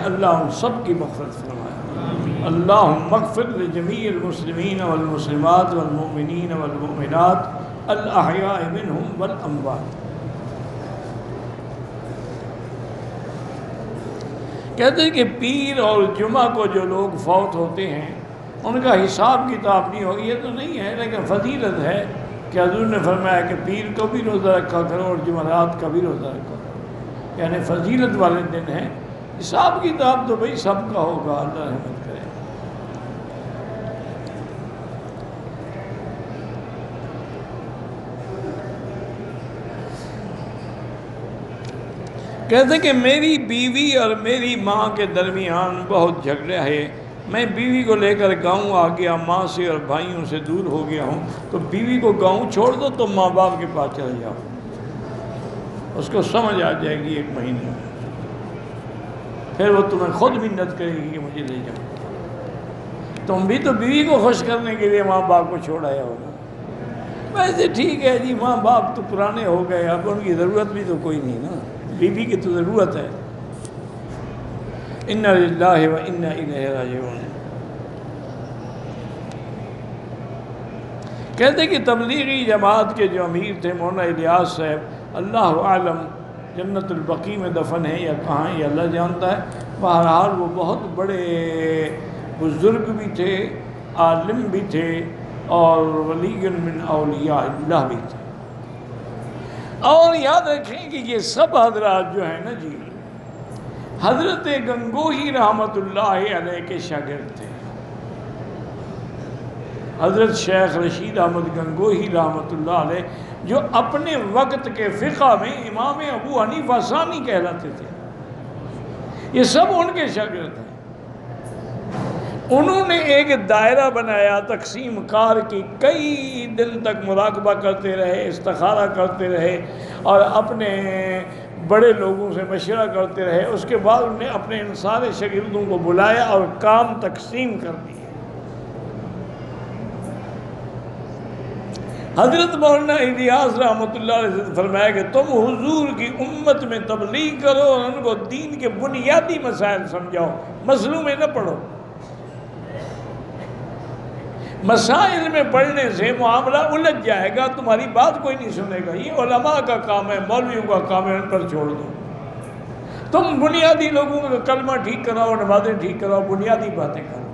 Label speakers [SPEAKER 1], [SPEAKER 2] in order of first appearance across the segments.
[SPEAKER 1] اللہ ان سب کی مغفرت فرمائے۔ اللہم اغفر لجمیع المسلمین والمسلمات والمؤمنین والمؤمنات الاحیاء منہم والاموات۔ کہتے ہیں کہ پیر اور جمعہ کو جو لوگ فوت ہوتے ہیں ان کا حساب کتاب نہیں ہو، یہ تو نہیں ہے، لیکن فضیلت ہے کہ حضور نے فرمایا کہ پیر کو بھی روزہ رکھا کرو اور جمعرات کا بھی روزہ رکھا کرو، یعنی فضیلت والے دن ہیں۔ حساب کتاب تو بھئی سب کا ہوگا، اللہ رحمت کرے۔ کہتے ہیں کہ میری بیوی اور میری ماں کے درمیان بہت جھگڑا ہے، میں بیوی کو لے کر گاؤں آ گیا، ماں سے اور بھائیوں سے دور ہو گیا ہوں، تو بیوی کو گاؤں چھوڑ دو تو ماں باپ کے پاس چلے جاؤ، اس کو سمجھ آ جائے گی 1 مہینے میں، پھر وہ تمہیں خود منت کرے گی کہ مجھے لے جاؤ۔ تم بھی تو بیوی کو خوش کرنے کے لیے ماں باپ کو چھوڑ آیا ہوگا۔ ویسے ٹھیک ہے جی، ماں باپ تو پرانے ہو گئے، اب ان کی ضرورت بھی تو کوئی نہیں نا، بیوی کی تو ضرورت ہے۔ انا للہ و انا الیہ راجعون۔ کہتے کہ تبلیغی جماعت کے جو امیر تھے مولانا الیاس صاحب، اللہ عالم جنت البقیع میں دفن ہے یا کہاں یہ اللہ جانتا ہے، بہرحال وہ بہت بڑے بزرگ بھی تھے، عالم بھی تھے اور ولی من اولیاء اللہ بھی تھے۔ اور یاد رکھیں کہ یہ سب حضرات جو ہیں نا جی، حضرت گنگوہی رحمۃ اللہ علیہ کے شاگرد تھے۔ حضرت شیخ رشید احمد گنگوہی رحمۃ اللہ علیہ جو اپنے وقت کے فقہ میں امام ابو حنیفہ ثانی کہلاتے تھے، یہ سب ان کے شاگرد ہیں۔ انہوں نے ایک دائرہ بنایا تقسیم کار کی، کئی دن تک مراقبہ کرتے رہے، استخارہ کرتے رہے اور اپنے بڑے لوگوں سے مشورہ کرتے رہے۔ اس کے بعد انہوں نے اپنے ان سارے شاگردوں کو بلایا اور کام تقسیم کر دیے۔ حضرت مولانا الیاس رحمۃ اللہ علیہ نے فرمایا کہ تم حضور کی امت میں تبلیغ کرو اور ان کو دین کے بنیادی مسائل سمجھاؤ، مسئلوں میں نہ پڑھو۔ مسائل میں پڑھنے سے معاملہ الجھ جائے گا، تمہاری بات کوئی نہیں سنے گا۔ یہ علماء کا کام ہے، مولویوں کا کام ہے، ان پر چھوڑ دو۔ تم بنیادی لوگوں کا کلمہ ٹھیک کراؤ، نمازیں ٹھیک کراؤ، بنیادی باتیں کرو۔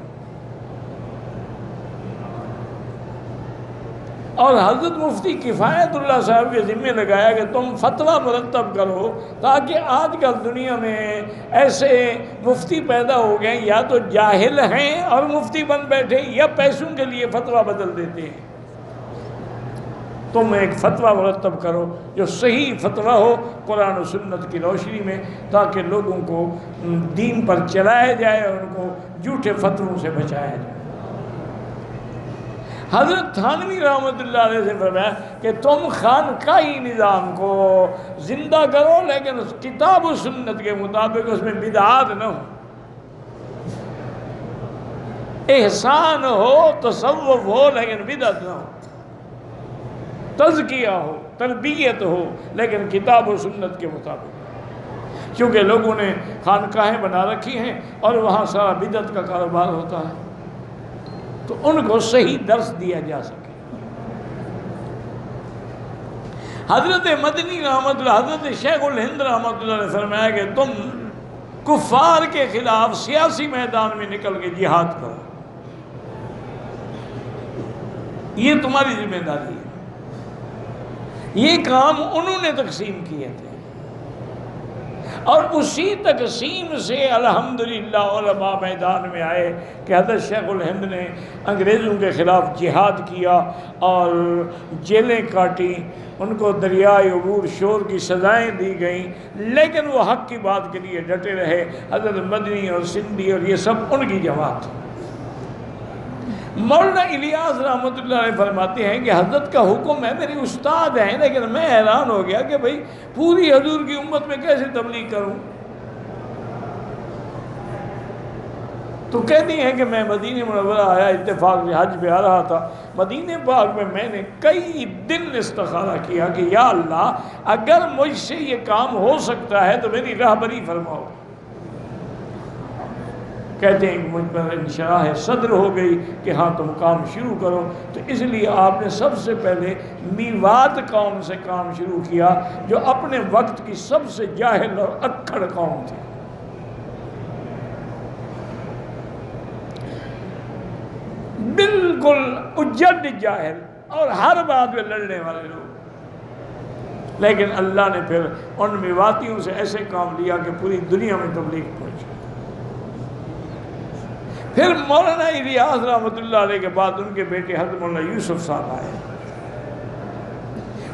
[SPEAKER 1] اور حضرت مفتی کفایت اللہ صاحب کے ذمہ لگایا کہ تم فتویٰ مرتب کرو، تاکہ آج کل دنیا میں ایسے مفتی پیدا ہو گئے یا تو جاہل ہیں اور مفتی بن بیٹھے یا پیسوں کے لیے فتویٰ بدل دیتے ہیں۔ تم ایک فتویٰ مرتب کرو جو صحیح فتویٰ ہو قرآن و سنت کی روشنی میں، تاکہ لوگوں کو دین پر چلایا جائے اور ان کو جھوٹے فتووں سے بچایا جائے۔ حضرت تھانوی رحمۃ اللہ علیہ سے فرمایا کہ تم خانقاہی نظام کو زندہ کرو، لیکن اس کتاب و سنت کے مطابق اس میں بدعات نہ ہو، احسان ہو، تصوف ہو، لیکن بدعت نہ ہو، تزکیہ ہو، تربیت ہو، لیکن کتاب و سنت کے مطابق۔ کیونکہ لوگوں نے خانقاہیں بنا رکھی ہیں اور وہاں سارا بدعت کا کاروبار ہوتا ہے، تو ان کو صحیح درس دیا جا سکے۔ حضرت مدنی رحمۃ اللہ، حضرت شیخ الہند رحمۃ اللہ نے فرمایا کہ تم کفار کے خلاف سیاسی میدان میں نکل کے جہاد کرو، یہ تمہاری ذمہ داری ہے۔ یہ کام انہوں نے تقسیم کیے تھے، اور اسی تقسیم سے الحمدللہ علماء میدان میں آئے کہ حضرت شیخ الہند نے انگریزوں کے خلاف جہاد کیا اور جیلیں کاٹی، ان کو دریائے عبور شور کی سزائیں دی گئیں، لیکن وہ حق کی بات کے لیے ڈٹے رہے۔ حضرت مدنی اور سندھی اور یہ سب ان کی جماعت۔ مولانا الیاس رحمۃ اللہ علیہ فرماتے ہیں کہ حضرت کا حکم ہے، میری استاد ہیں، لیکن میں حیران ہو گیا کہ بھئی پوری حضور کی امت میں کیسے تبلیغ کروں۔ تو کہتی ہیں کہ میں مدینہ منورہ آیا، اتفاق سے حج پہ آ رہا تھا، مدینہ پاک میں نے کئی دن استخارہ کیا کہ یا اللہ اگر مجھ سے یہ کام ہو سکتا ہے تو میری راہبری فرماؤ۔ کہتے ہیں کہ مجھ پر انشراح صدر ہو گئی کہ ہاں تم کام شروع کرو. تو اس لیے آپ نے سب سے پہلے میوات قوم سے کام شروع کیا جو اپنے وقت کی سب سے جاہل اور اکڑ قوم تھی. بالکل اجڑ جاہل اور ہر بات میں لڑنے والے لوگ. لیکن اللہ نے پھر ان میواتیوں سے ایسے کام لیا کہ پوری دنیا میں تبلیغ پہنچی. پھر مولانا الیاس رحمۃ اللہ علیہ کے بعد ان کے بیٹے حضرت مولانا یوسف صاحب آئے.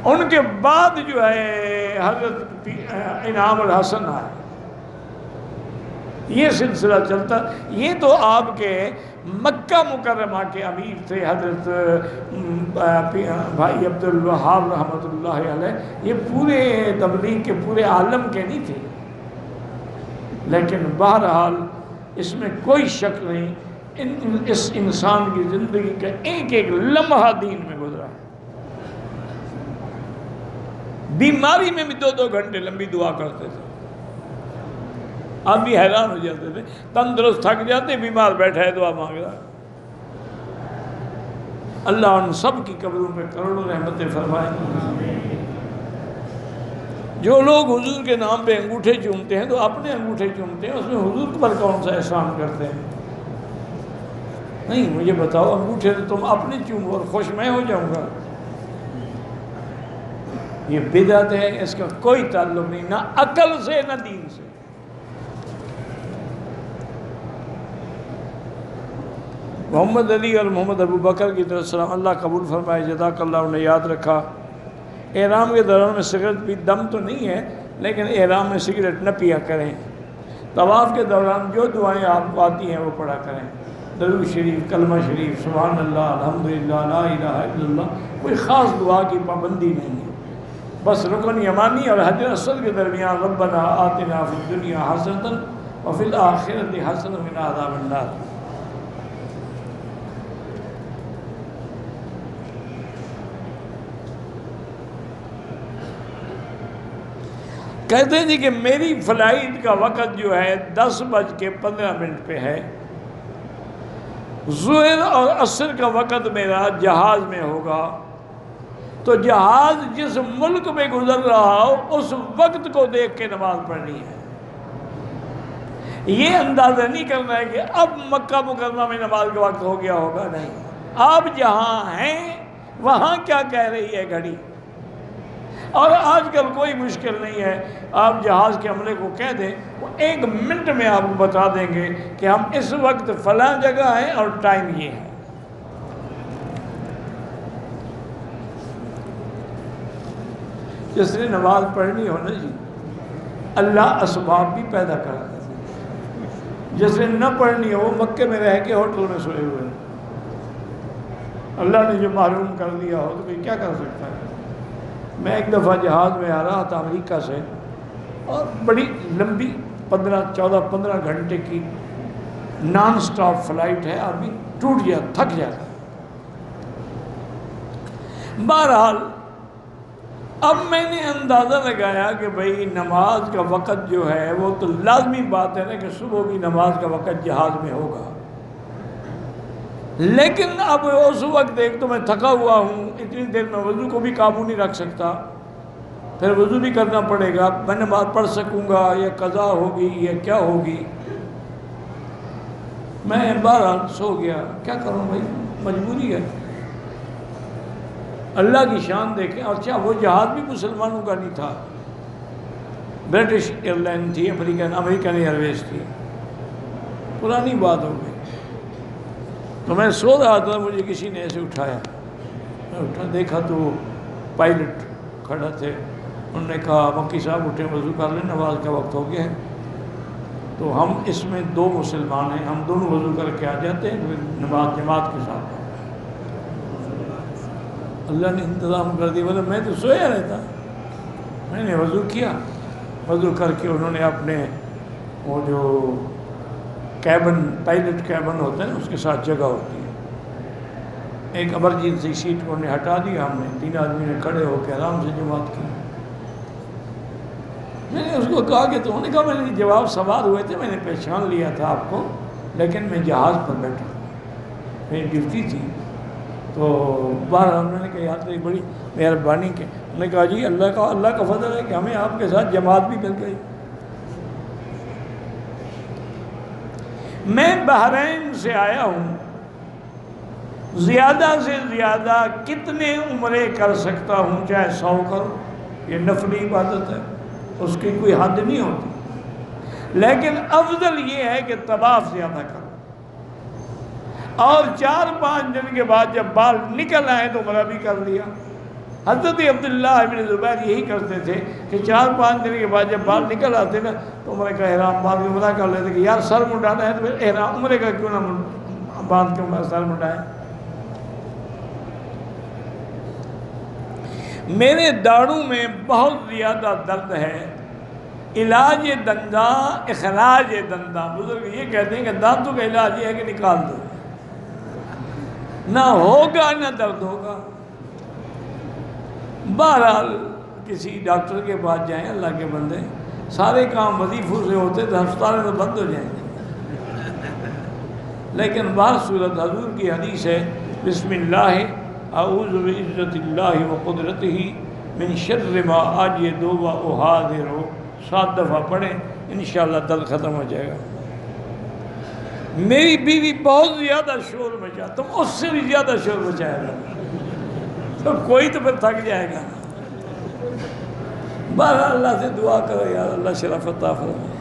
[SPEAKER 1] ان کے بعد جو ہے حضرت انعام الحسن آئے. یہ سلسلہ چلتا. یہ تو آپ کے مکہ مکرمہ کے امیر تھے حضرت بھائی عبد الوہاب رحمۃ اللہ علیہ. یہ پورے تبلیغ کے پورے عالم کے نہیں تھے. لیکن بہرحال اس میں کوئی شک نہیں اس انسان کی زندگی کا ایک ایک لمحہ دین میں گزرا ہے. بیماری میں بھی 2-2 گھنٹے لمبی دعا کرتے تھے. آپ بھی حیران ہو جاتے تھے. تندرست تھک جاتے, بیمار بیٹھا ہے دعا مانگ رہا. اللہ ان سب کی قبروں میں کروڑوں رحمتیں فرمائے. جو لوگ حضور کے نام پہ انگوٹھے چومتے ہیں تو اپنے انگوٹھے چومتے ہیں, اس میں حضور پر کون سا احسان کرتے ہیں؟ نہیں, مجھے بتاؤ, انگوٹھے تو تم اپنے چومو اور خوش میں ہو جاؤں گا. یہ بدعت ہے, اس کا کوئی تعلق نہیں, نہ عقل سے نہ دین سے. محمد علی اور محمد ابو بکر کی طرف سلام, اللہ قبول فرمائے, جزاک اللہ. انہیں یاد رکھا احرام کے دوران میں سگریٹ پی, دم تو نہیں ہے لیکن احرام میں سگریٹ نہ پیا کریں. طواف کے دوران جو دعائیں آپ کو آتی ہیں وہ پڑھا کریں. درود شریف, کلمہ شریف, سبحان اللہ, الحمدللہ, لا الہ الا اللہ. کوئی خاص دعا کی پابندی نہیں ہے. بس رکن یمانی اور حجر اسود کے درمیان ربنا آتنا فی الدنیا حسنۃ وفی الآخرۃ حسنۃ وقنا عذاب النار. کہتے ہیں جی کہ میری فلائٹ کا وقت جو ہے 10:15 پہ ہے. ظہر اور عصر کا وقت میرا جہاز میں ہوگا. تو جہاز جس ملک میں گزر رہا ہو اس وقت کو دیکھ کے نماز پڑھنی ہے. یہ اندازہ نہیں کرنا ہے کہ اب مکہ مکرمہ میں نماز کا وقت ہو گیا ہوگا. نہیں, آپ جہاں ہیں وہاں کیا کہہ رہی ہے گھڑی. اور آج کل کوئی مشکل نہیں ہے, آپ جہاز کے عملے کو کہہ دیں, وہ 1 منٹ میں آپ کو بتا دیں گے کہ ہم اس وقت فلاں جگہ ہیں اور ٹائم یہ ہے. جس نے نماز پڑھنی ہو نا جی, اللہ اسباب بھی پیدا کر دیتے ہیں. جس نے نہ پڑھنی ہو وہ مکے میں رہ کے ہوٹل میں سوئے ہوئے ہیں. اللہ نے جو محروم کر دیا ہو تو کوئی کیا کر سکتا ہے. میں ایک دفعہ جہاز میں آ رہا تھا امریکہ سے, اور بڑی لمبی 15 گھنٹے کی نان سٹاپ فلائٹ ہے. آدمی ٹوٹ گیا, تھک جاتا. بہرحال اب میں نے اندازہ لگایا کہ بھئی نماز کا وقت جو ہے وہ تو لازمی بات ہے نا کہ صبح کی نماز کا وقت جہاز میں ہوگا. لیکن اب اس وقت ایک تو میں تھکا ہوا ہوں, اتنی دیر میں وضو کو بھی قابو نہیں رکھ سکتا. پھر وضو بھی کرنا پڑے گا. میں نماز پڑھ سکوں گا یا قضا ہوگی یا کیا ہوگی. میں بہرحال سو گیا. کیا کروں بھائی, مجبوری ہے. اللہ کی شان دیکھیں. اچھا وہ جہاز بھی مسلمانوں کا نہیں تھا, برٹش ایئر لائن تھی, امریکن ایئر ویز تھی. پرانی بات ہو گئی. تو میں سو رہا تھا, مجھے کسی نے ایسے اٹھایا. میں اٹھا, دیکھا تو پائلٹ کھڑا تھے. انہوں نے کہا مکی صاحب اٹھیں, وضو کر لیں, نماز کا وقت ہو گیا ہے. تو ہم اس میں 2 مسلمان ہیں, ہم دونوں وضو کر کے آ جاتے ہیں, نماز جماعت کے ساتھ. اللہ نے انتظام کر دیا. بولے میں تو سویا رہتا. میں نے وضو کیا. وضو کر کے انہوں نے اپنے وہ جو کیبن, پائلٹ کیبن ہوتا ہے نا, اس کے ساتھ جگہ ہوتی ہے, ایک ایمرجنسی سیٹ کو انہیں ہٹا دیا. ہم نے 3 آدمی نے کھڑے ہو کے آرام سے جماعت کی. میں نے اس کو کہا کہ تو انہوں نے کہا میں نے جواب سوال ہوئے تھے, میں نے پہچان لیا تھا آپ کو, لیکن میں جہاز پر بیٹھا، میری ڈیوٹی تھی، تو باہر ہم نے کہا یار تیری بڑی مہربانی کے، انہوں نے کہا جی اللہ کا فضل ہے کہ ہمیں آپ کے ساتھ جماعت بھی مل گئی۔ میں بحرین سے آیا ہوں، زیادہ سے زیادہ کتنے عمرے کر سکتا ہوں، چاہے 100 کروں، یہ نفلی عبادت ہے، اس کی کوئی حد نہیں ہوتی، لیکن افضل یہ ہے کہ طواف زیادہ کرو، اور 4-5 دن کے بعد جب بال نکل آئے تو عمرہ بھی کر لیا۔ حضرت عبداللہ ابن زبیر یہی کرتے تھے کہ 4-5 دن کے بعد جب بال نکل آتے نا تو عمرے کا احرام باندھ کے عمرہ کر لیتے کہ یار سر منڈانا ہے تو پھر احرام عمرے کا کیوں نہ باندھ کے سر منڈائیں۔ میرے داڑوں میں بہت زیادہ درد ہے، علاج دنداں اخراج دنداں، بزرگ یہ کہتے ہیں کہ دانتوں کا علاج یہ ہے کہ نکال دو، نہ ہوگا نہ درد ہوگا۔ بہرحال کسی ڈاکٹر کے پاس جائیں، اللہ کے بندے، سارے کام وظیفوں سے ہوتے تو ہسپتال میں بند ہو جائیں گے، لیکن بہر صورت حضور کی حدیث ہے، بسم اللہ اعوذ بعزت اللہ وقدرتہ من شر ما اجد واحاذر، 7 دفعہ پڑھیں، انشاءاللہ درد ختم ہو جائے گا۔ میری بیوی بہت زیادہ شور مچا، تم اس سے بھی زیادہ شور مچائے گا تو کوئی تو پھر تھک جائے گا۔ بہرحال اللہ سے دعا کرو یار اللہ شرف عطا فرمائے۔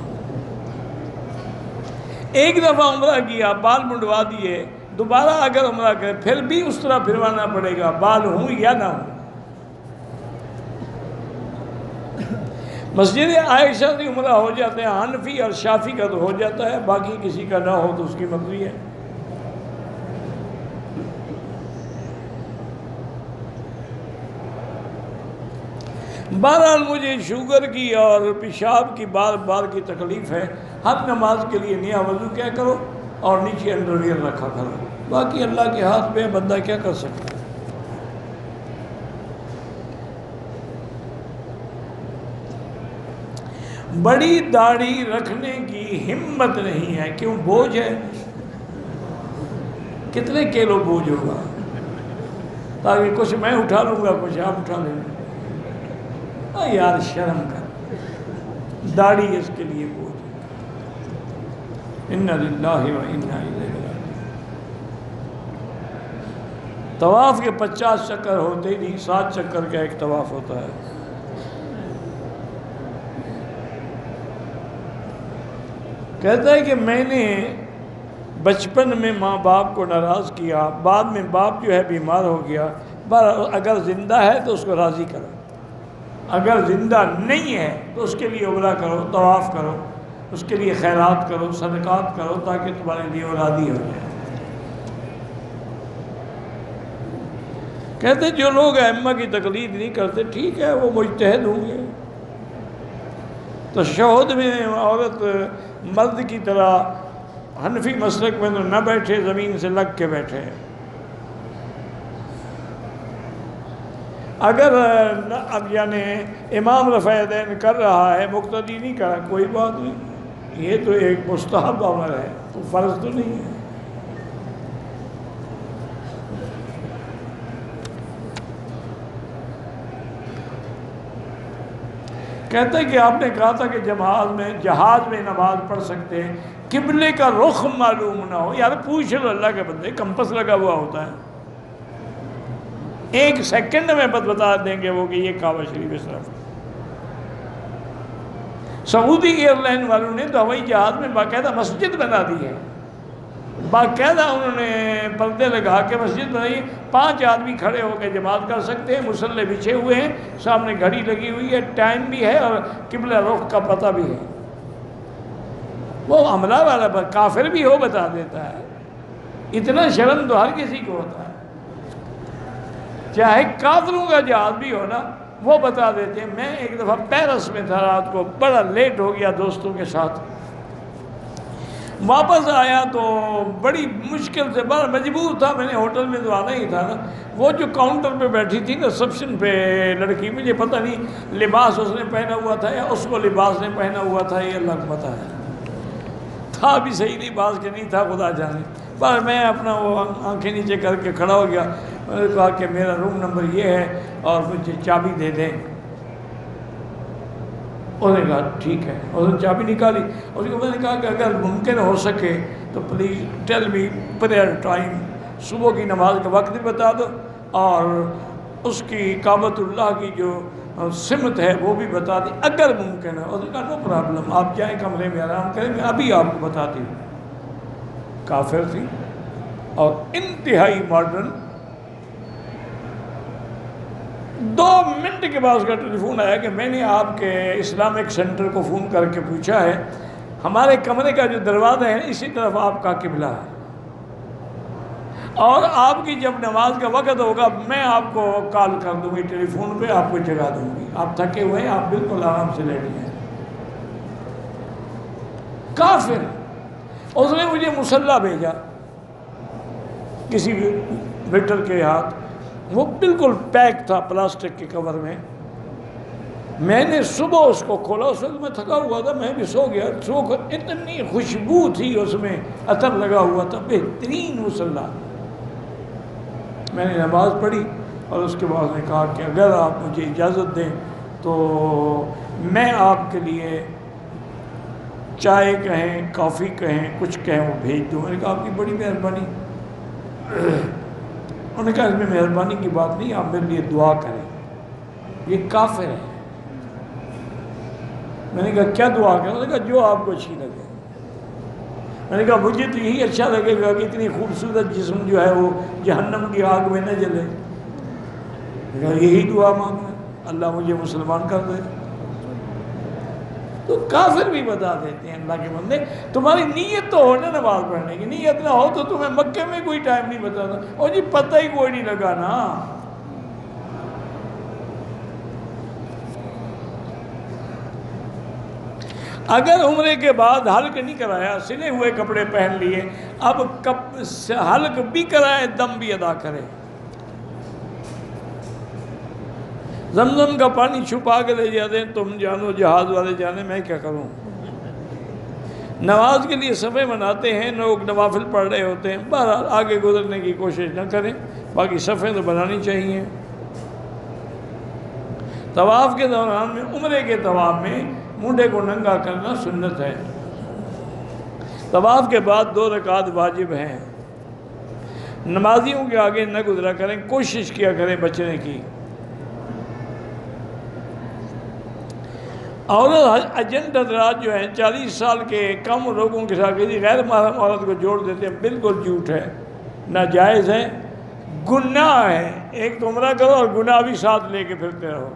[SPEAKER 1] ایک دفعہ عمرہ کیا، بال منڈوا دیے، دوبارہ اگر عمرہ کرے پھر بھی اس طرح پھروانا پڑے گا، بال ہوں یا نہ ہوں۔ مسجد عائشہ سے عمرہ ہو جاتے ہیں، حنفی اور شافی کا تو ہو جاتا ہے، باقی کسی کا نہ ہو تو اس کی مرضی ہے۔ بہرحال مجھے شوگر کی اور پیشاب کی بار بار کی تکلیف ہے، ہر نماز کے لیے نیا وضو کیا کرو اور نیچے انڈرویئر رکھا کرو، باقی اللہ کے ہاتھ میں بندہ کیا کر سکتا ہے۔ بڑی داڑھی رکھنے کی ہمت نہیں ہے، کیوں؟ بوجھ ہے، کتنے کیلو بوجھ ہوگا، تاکہ کچھ میں اٹھا لوں گا کچھ آپ اٹھا لیں گے۔ یار شرم کر، داڑھی اس کے لیے بوجھ ہے۔ انا للہ و انا الیہ راجعون۔ طواف کے 50 چکر ہوتے نہیں، 7 چکر کا ایک طواف ہوتا ہے۔ کہتا ہے کہ میں نے بچپن میں ماں باپ کو ناراض کیا، بعد میں باپ جو ہے بیمار ہو گیا، اگر زندہ ہے تو اس کو راضی کرو، اگر زندہ نہیں ہے تو اس کے لیے عمرہ کرو، طواف کرو، اس کے لیے خیرات کرو، صدقات کرو، تاکہ تمہارے لیے وہ راضی ہو جائے۔ کہتے جو لوگ ائمہ کی تقلید نہیں کرتے ٹھیک ہے، وہ مجتہد ہوں گے۔ تشہد میں عورت مرد کی طرح حنفی مسلک میں تو نہ بیٹھے، زمین سے لگ کے بیٹھے۔ اگر اب یعنی امام رفع یدین کر رہا ہے، مقتدی نہیں کر رہا، کوئی بات نہیں، یہ تو ایک مستحب عمل ہے، تو فرض تو نہیں ہے۔ کہتے ہیں کہ آپ نے کہا تھا کہ جہاز میں نماز پڑھ سکتے ہیں، قبلے کا رخ معلوم نہ ہو، یار پوچھ لو اللہ کے بندے، کمپس لگا ہوا ہوتا ہے، 1 سیکنڈ میں بتا دیں گے وہ کہ یہ کعبہ شریف اس طرف۔ سعودی ایئر لائن والوں نے تو ہوائی جہاز میں باقاعدہ مسجد بنا دی ہے، باقاعدہ انہوں نے پردے لگا کے مسجد بنائی، 5 آدمی کھڑے ہو کے جماعت کر سکتے ہیں، مصلے بچھے ہوئے ہیں، سامنے گھڑی لگی ہوئی ہے، ٹائم بھی ہے اور قبلہ رخ کا پتہ بھی ہے۔ وہ عملہ والا کافر بھی ہو بتا دیتا ہے، اتنا شرم تو ہر کسی کو ہوتا ہے، چاہے کافروں کا جہاز بھی ہو نا، وہ بتا دیتے ہیں۔ میں ایک دفعہ پیرس میں تھا، رات کو بڑا لیٹ ہو گیا دوستوں کے ساتھ، واپس آیا تو بڑی مشکل سے، بڑا مجبور تھا، میں نے ہوٹل میں تو آنا ہی تھا نا۔ وہ جو کاؤنٹر پہ بیٹھی تھی نا ریسپشن پہ لڑکی، مجھے پتہ نہیں لباس اس نے پہنا ہوا تھا یا اس کو لباس نے پہنا ہوا تھا، یہ اللہ کو پتہ ہے۔ تھا بھی صحیح نہیں، بعض کے نہیں تھا، خدا جانے۔ پر میں اپنا وہ آنکھیں نیچے کر کے کھڑا ہو گیا، میں نے کہا کہ میرا روم نمبر یہ ہے اور مجھے چابی دے دیں۔ انہوں نے کہا ٹھیک ہے، اور نے چابی نکالی، اور میں نے کہا کہ اگر ممکن ہو سکے تو please tell me prayer time, صبح کی نماز کا وقت بھی بتا دو اور اس کی کعبۃ اللہ کی جو سمت ہے وہ بھی بتا دی اگر ممکن ہے۔ اس نے کہا نو پرابلم، آپ جائیں کمرے میں آرام کریں، میں ابھی آپ کو بتاتی ہوں۔ کافر تھی اور انتہائی ماڈرن۔ 2 منٹ کے بعد اس کا ٹیلی فون آیا کہ میں نے آپ کے اسلامک سینٹر کو فون کر کے پوچھا ہے، ہمارے کمرے کا جو دروازہ ہے اسی طرف آپ کا قبلہ ہے، اور آپ کی جب نماز کا وقت ہوگا میں آپ کو کال کر دوں گی، ٹیلی فون پہ آپ کو جگا دوں گی، آپ تھکے ہوئے ہیں، آپ بالکل آرام سے لیٹ جائیں۔ کافر۔ اس نے مجھے مسلح بھیجا کسی ویٹر کے ہاتھ، وہ بالکل پیک تھا پلاسٹک کے کور میں۔ میں نے صبح اس کو کھولا، اس وقت میں تھکا ہوا تھا، میں بھی سو گیا، سو کر اتنی خوشبو تھی اس میں، عطر لگا ہوا تھا، بہترین مسلح۔ میں نے نماز پڑھی اور اس کے بعد نے کہا کہ اگر آپ مجھے اجازت دیں تو میں آپ کے لیے چائے کہیں، کافی کہیں، کچھ کہیں وہ بھیج دوں۔ میں نے کہا آپ کی بڑی مہربانی۔ انہوں نے کہا اس میں مہربانی کی بات نہیں، آپ میرے لیے دعا کریں، یہ کافر ہے۔ میں نے کہا کیا دعا کریں؟ انہوں نے کہا جو آپ کو اچھی لگے۔ میں نے کہا مجھے تو یہی اچھا لگے گا کہ اتنی خوبصورت جسم جو ہے وہ جہنم کی آگ میں نہ جلے۔ میں نے کہا یہی دعا مانگنا، اللہ مجھے مسلمان کر دے۔ تو کافر بھی بتا دیتے ہیں اللہ کے بندے تمہاری نیت تو ہو نا نماز پڑھنے کی، نیت نہ ہو تو تمہیں مکے میں کوئی ٹائم نہیں بتانا، اور جی پتہ ہی کوئی نہیں لگا نا۔ اگر عمرے کے بعد حلق نہیں کرایا، سلے ہوئے کپڑے پہن لیے، اب حلق بھی کرائے، دم بھی ادا کرے۔ زمزم کا پانی چھپا کے لے جاتے ہیں، تم جانو جہاز والے جانے، میں کیا کروں۔ نماز کے لیے صفیں بناتے ہیں، لوگ نوافل پڑھ رہے ہوتے ہیں، بہرحال آگے گزرنے کی کوشش نہ کریں، باقی صفیں تو بنانی چاہیے۔ طواف کے دوران میں، عمرے کے طواف میں منڈے کو ننگا کرنا سنت ہے۔ طواف کے بعد 2 رکعت واجب ہیں، نمازیوں کے آگے نہ گزرا کریں، کوشش کیا کریں بچنے کی۔ عورت ایجنٹ حضرات جو ہیں 40 سال کے کم لوگوں کے ساتھ کسی غیر محرم عورت کو جوڑ دیتے ہیں، بالکل جھوٹ ہے، ناجائز ہے، گناہ ہے۔ ایک تو عمرہ کرو اور گناہ بھی ساتھ لے کے پھرتے رہو۔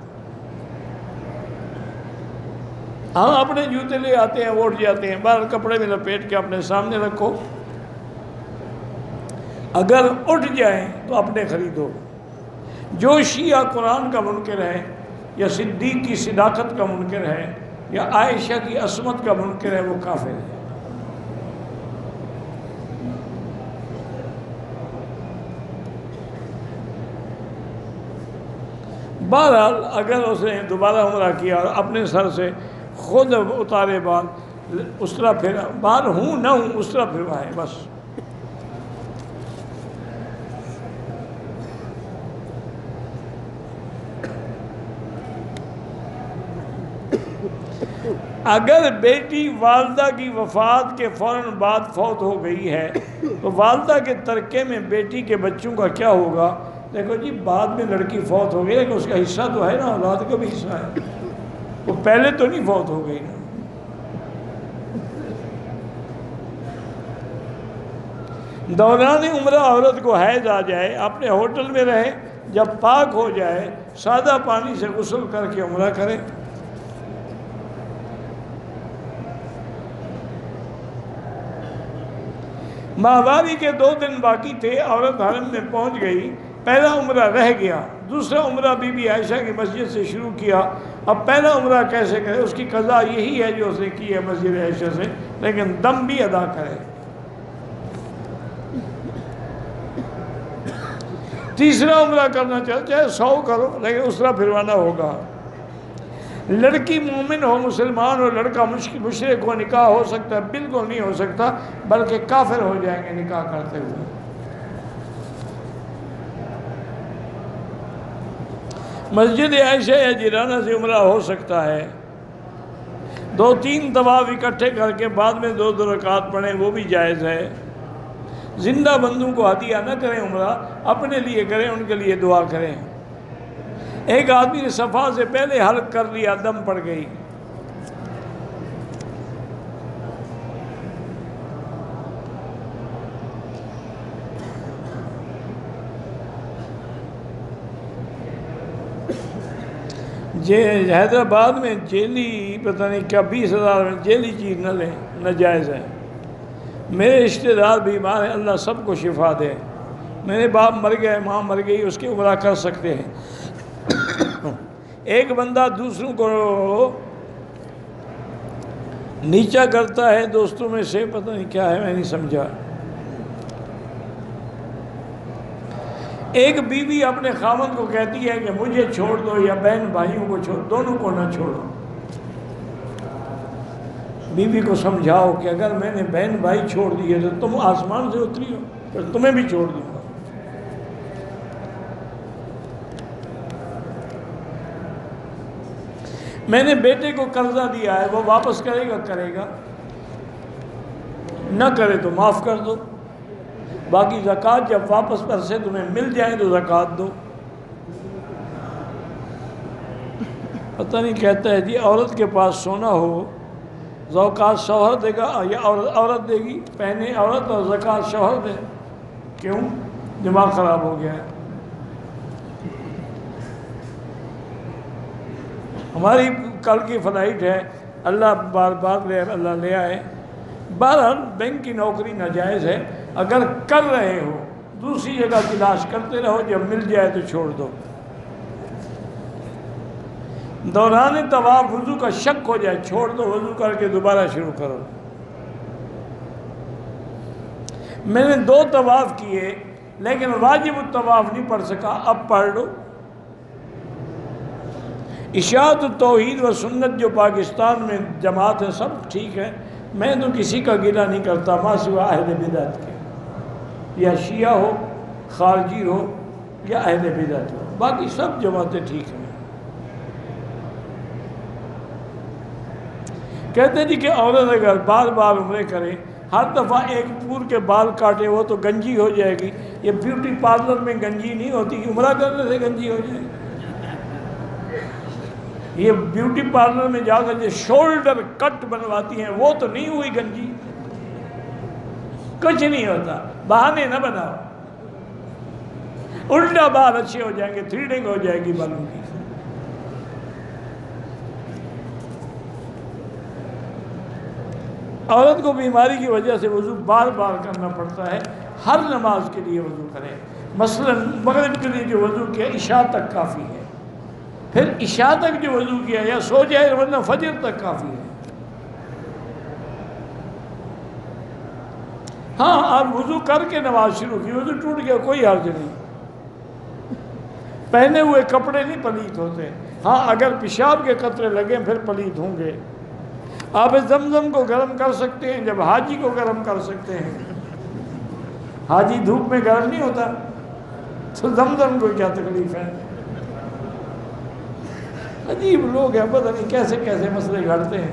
[SPEAKER 1] ہم اپنے جوتے لے آتے ہیں، اٹھ جاتے ہیں، باہر کپڑے میں لپیٹ کے اپنے سامنے رکھو، اگر اٹھ جائیں تو اپنے خریدو۔ جو شیعہ قرآن کا منکر ہے، یا صدیق کی صداقت کا منکر ہے، یا عائشہ کی عصمت کا منکر ہے، وہ کافر ہے۔ بہرحال اگر اس نے دوبارہ عمرہ کیا اور اپنے سر سے خود اتارے بال، اس طرح پھر بال ہوں نہ ہوں اس طرح پھروائے بس۔ اگر بیٹی والدہ کی وفات کے فوراً بعد فوت ہو گئی ہے تو والدہ کے ترکے میں بیٹی کے بچوں کا کیا ہوگا؟ دیکھو جی، بعد میں لڑکی فوت ہو گئی لیکن اس کا حصہ تو ہے نا، اولاد کا بھی حصہ ہے، وہ پہلے تو نہیں فوت ہو گئی نا۔ دوران عمرہ عورت کو حیض آ جائے، اپنے ہوٹل میں رہے، جب پاک ہو جائے سادہ پانی سے غسل کر کے عمرہ کرے۔ ماہواری کے 2 دن باقی تھے، عورت حرم میں پہنچ گئی، پہلا عمرہ رہ گیا، دوسرا عمرہ بی بی عائشہ کی مسجد سے شروع کیا۔ اب پہلا عمرہ کیسے کرے؟ اس کی قضا یہی ہے جو اس نے کی ہے مسجد عائشہ سے، لیکن دم بھی ادا کرے۔ تیسرا عمرہ کرنا چاہے 100 کرو، لیکن اس طرح پھروانا ہوگا۔ لڑکی مومن ہو، مسلمان ہو، لڑکا مشرک ہو، نکاح ہو سکتا ہے؟ بالکل نہیں ہو سکتا، بلکہ کافر ہو جائیں گے نکاح کرتے ہوئے۔ مسجد عائشہ یا جیرانہ سے عمرہ ہو سکتا ہے، 2-3 طواف اکٹھے کر کے بعد میں 2 رکعت پڑھیں، وہ بھی جائز ہے۔ زندہ بندوں کو ہدیہ نہ کریں عمرہ، اپنے لیے کریں، ان کے لیے دعا کریں۔ ایک آدمی نے صفا سے پہلے حلق کر لیا، دم پڑ گئی، حیدرآباد میں جیلی پتہ نہیں کیا 20,000 میں جیلی چیز نہ لیں، ناجائز ہے۔ میرے رشتہ دار بیمار ہیں، اللہ سب کو شفا دے۔ میرے باپ مر گئے، ماں مر گئی، اس کی عمرہ کر سکتے ہیں۔ ایک بندہ دوسروں کو نیچا کرتا ہے دوستوں میں سے، پتہ نہیں کیا ہے، میں نہیں سمجھا۔ ایک بیوی اپنے خاوند کو کہتی ہے کہ مجھے چھوڑ دو یا بہن بھائیوں کو چھوڑ، دونوں کو نہ چھوڑو۔ بیوی کو سمجھاؤ کہ اگر میں نے بہن بھائی چھوڑ دیے تو تم آسمان سے اتری ہو، پھر تمہیں بھی چھوڑ دوں گا۔ میں نے بیٹے کو قرضہ دیا ہے، وہ واپس کرے گا، نہ کرے تو معاف کر دو، باقی زکوٰۃ جب واپس پیسے تمہیں مل جائیں تو زکوٰۃ دو۔ پتہ نہیں کہتا ہے جی عورت کے پاس سونا ہو، زکوٰۃ شوہر دے گا یا عورت دے گی؟ پہنے عورت اور زکوٰۃ شوہر دے۔ کیوں؟ دماغ خراب ہو گیا ہے۔ ہماری کل کی فلائٹ ہے، اللہ بار اللہ لے آئے۔ بہرحال بینک کی نوکری ناجائز ہے، اگر کر رہے ہو دوسری جگہ تلاش کرتے رہو، جب مل جائے تو چھوڑ دو۔ دوران طواف وضو کا شک ہو جائے، چھوڑ دو، وضو کر کے دوبارہ شروع کرو۔ میں نے 2 طواف کیے لیکن واجب الطواف نہیں پڑھ سکا، اب پڑھ لو۔ اشاعت التوحید و سنت جو پاکستان میں جماعت ہے، سب ٹھیک ہے، میں تو کسی کا گلہ نہیں کرتا ما سوا اہل بدعت کے، یا شیعہ ہو، خارجی ہو یا اہل بدعت ہو، باقی سب جماعتیں ٹھیک ہیں۔ کہتے ہیں جی کہ عورت اگر بار بار عمرے کرے، ہر دفعہ ایک پور کے بال کاٹے، وہ تو گنجی ہو جائے گی۔ یہ بیوٹی پارلر میں گنجی نہیں ہوتی، عمرہ کرنے سے گنجی ہو جائے گی۔ یہ بیوٹی پارلر میں جا کر جو شولڈر کٹ بنواتی ہیں، وہ تو نہیں ہوئی گنجی، کچھ نہیں ہوتا، بہانے نہ بناؤ، الٹا بال اچھے ہو جائیں گے، تھریڈنگ ہو جائے گی بالوں کی۔ عورت کو بیماری کی وجہ سے وضو بار بار کرنا پڑتا ہے، ہر نماز کے لیے وضو کریں۔ مثلا مغرب کے لیے جو وضو کیا عشاء تک کافی ہے، پھر عشاء تک جو وضو کیا یا سو جائے ورنہ فجر تک کافی ہے۔ ہاں آپ وضو کر کے نماز شروع کی، وضو ٹوٹ گیا کوئی حرج نہیں، پہنے ہوئے کپڑے نہیں پلیت ہوتے۔ ہاں اگر پیشاب کے قطرے لگیں پھر پلیت ہوں گے۔ آپ زمزم کو گرم کر سکتے ہیں جب حاجی کو گرم کر سکتے ہیں، حاجی دھوپ میں گرم نہیں ہوتا، تو زمزم کو کیا تکلیف ہے؟ عجیب لوگ ہیں، پتہ نہیں کیسے کیسے مسئلے گھڑتے ہیں۔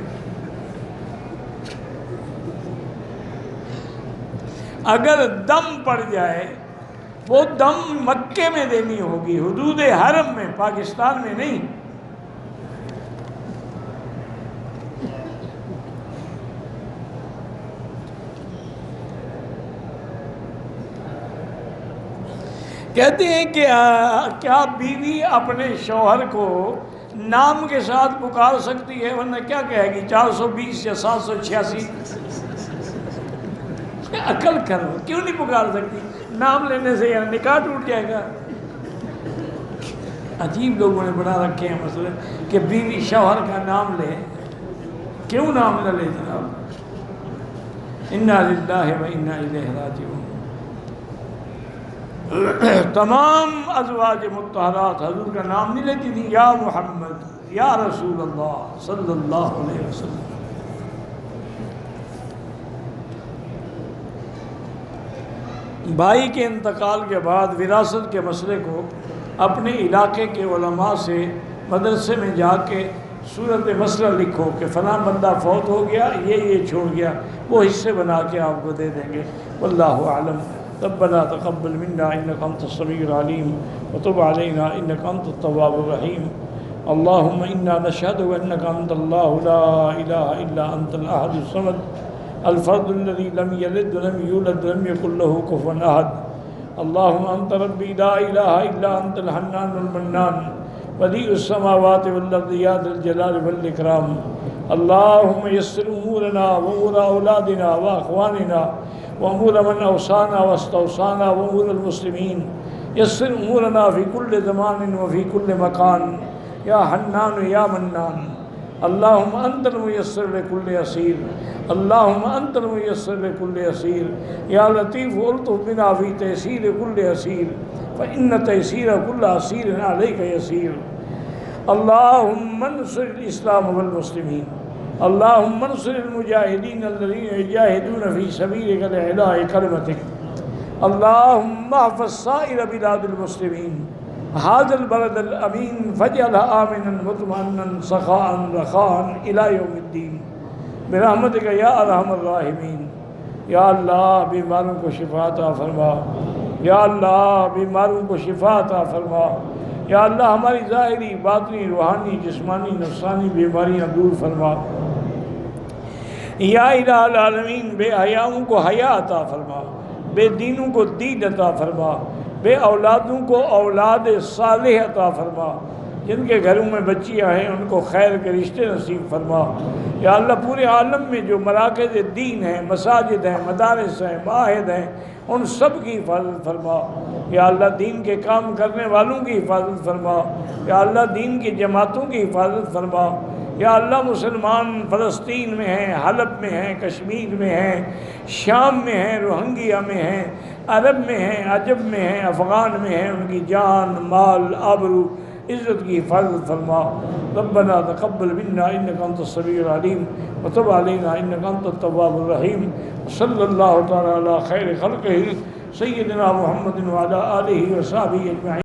[SPEAKER 1] اگر دم پڑ جائے، وہ دم مکے میں دینی ہوگی، حدود حرم میں، پاکستان میں نہیں۔ کہتے ہیں کہ کیا بیوی اپنے شوہر کو نام کے ساتھ پکار سکتی ہے؟ ورنہ کیا کہے گی 420 یا 786؟ عقل کرو، کیوں نہیں پکار سکتی؟ نام لینے سے یا نکاح ٹوٹ جائے گا۔ عجیب لوگوں نے بنا رکھے ہیں مسئلے کہ بیوی شوہر کا نام لے، کیوں نام نہ لے جناب؟ انا للہ و انا الیہ راجعون۔ تمام ازواج مطہرات حضور کا نام نہیں لیتی تھی، یا محمد یا رسول اللہ صلی اللہ علیہ وسلم۔ بھائی کے انتقال کے بعد وراثت کے مسئلے کو اپنے علاقے کے علماء سے مدرسے میں جا کے صورت مسئلہ لکھو کہ فلاں بندہ فوت ہو گیا، یہ چھوڑ گیا، وہ حصے بنا کے آپ کو دے دیں گے۔ واللہ اعلم۔ ربنا تقبل منا انک انت السمیع العلیم وتب علینا انک انت التواب الرحیم۔ اللہم انا نشہد انک انت اللہ لا الہ الا انت الاحد الصمد الفرد الذي لم يلد ولم يولد ولم يكن له كفوا احد۔ اللہم انت ربی لا الہ الا انت الحنان المنان بدیع السماوات والارض یا ذا الجلال والاکرام۔ اللہم یسر امورنا وامور اولادنا واخواننا وامور من اوصانا واستوصانا وامور المسلمین۔ یسر امورنا فی کل زمان وفی کل مکان یا حنان یا منان۔ اللہم انت المیسر لکل عسیر، اللہم انت المیسر لکل عسیر، یا لطیف الطف بنا فی تیسیر کل عسیر فإن تیسیر کل عسیر علیک یسیر۔ اللہم انصر الاسلام والمسلمین، اللہم انصر المجاہدین الذین یجاہدون فی سبیلک لإعلاء کلمتک۔ اللہم احفظ سائر بلاد المسلمین، هذا البلد الامین فاجعلہ آمنا مطمئنا سخاء رخاء الى یوم الدین برحمتک یا ارحم الراحمین۔ یا اللہ بیماروں کو شفا عطا فرما، یا اللہ بیماروں کو شفا عطا فرما، یا اللہ ہماری ظاہری باطنی روحانی جسمانی نفسانی بیماریاں دور فرما۔ یا الہ العالمین بے حیاؤں کو حیا عطا فرما، بے دینوں کو دین عطا فرما، بے اولادوں کو اولاد صالح عطا فرما، جن کے گھروں میں بچیاں ہیں ان کو خیر کے رشتے نصیب فرما۔ یا اللہ پورے عالم میں جو مراکز دین ہیں، مساجد ہیں، مدارس ہیں، معاہد ہیں، ان سب کی حفاظت فرما۔ یا اللہ دین کے کام کرنے والوں کی حفاظت فرما، یا اللہ دین کی جماعتوں کی حفاظت فرما۔ یا اللہ مسلمان فلسطین میں ہیں، حلب میں ہیں، کشمیر میں ہیں، شام میں ہیں، روہنگیا میں ہیں، عرب میں ہیں، عجب میں ہیں، افغان میں ہیں، ان کی جان مال آبرو عزت کی حفاظت فرما۔ ربنا تقبل منا انک انت السمیع العلیم وتب علینا انک انت التواب الرحیم۔ صلی اللہ تعالی علی خیر خلقہ سیدنا محمد وعلی آلہ وصحبہ اجمعین۔